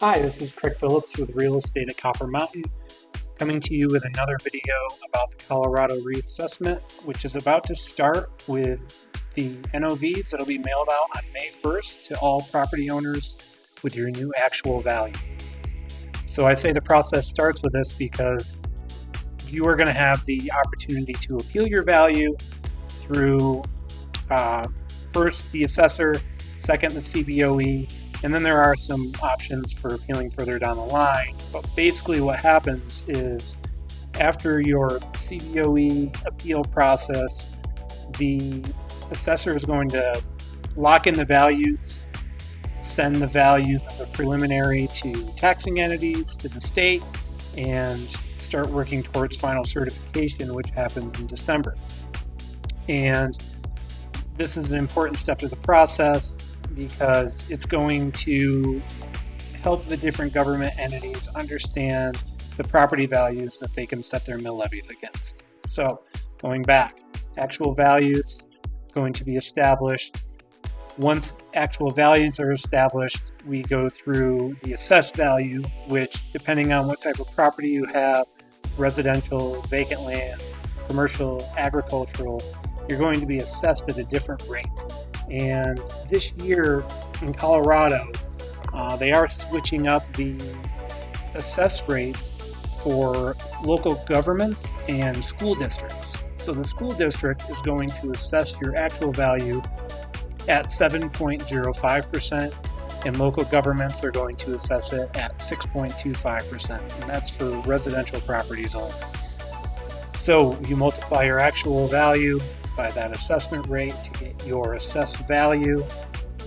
Hi, this is Craig Phillips with Real Estate at Copper Mountain, coming to you with another video about the Colorado reassessment, which is about to start with the NOVs that'll be mailed out on May 1st to all property owners with your new actual value. So I say the process starts with this because you are going to have the opportunity to appeal your value through first the assessor, second the CBOE, and then there are some options for appealing further down the line. But basically what happens is after your CBOE appeal process, the assessor is going to lock in the values, send the values as a preliminary to taxing entities, to the state, and start working towards final certification, which happens in December. And this is an important step to the process because it's going to help the different government entities understand the property values that they can set their mill levies against. So going back, actual values going to be established. Once actual values are established, we go through the assessed value, which depending on what type of property you have, residential, vacant land, commercial, agricultural, you're going to be assessed at a different rate. And this year in Colorado, they are switching up the assess rates for local governments and school districts. So the school district is going to assess your actual value at 7.05%, and local governments are going to assess it at 6.25%, and that's for residential properties only. So you multiply your actual value by that assessment rate to get your assessed value,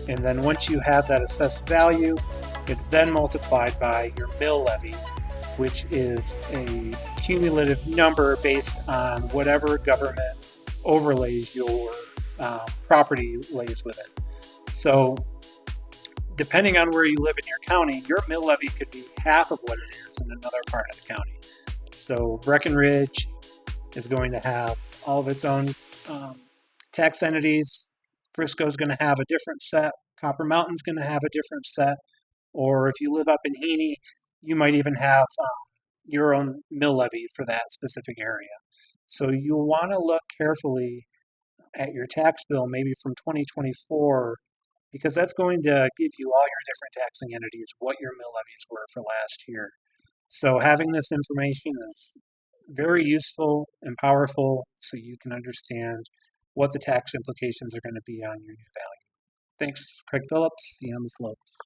and then once you have that assessed value, it's then multiplied by your mill levy, which is a cumulative number based on whatever government overlays your property lays with it. So depending on where you live in your county, your mill levy could be half of what it is in another part of the county. So Breckenridge is going to have all of its own tax entities. Frisco's going to have a different set. Copper Mountain's going to have a different set. Or if you live up in Heaney, you might even have your own mill levy for that specific area. So you'll want to look carefully at your tax bill, maybe from 2024, because that's going to give you all your different taxing entities what your mill levies were for last year. So having this information is very useful and powerful so you can understand what the tax implications are going to be on your new value. Thanks, Craig Phillips, see you on the slopes.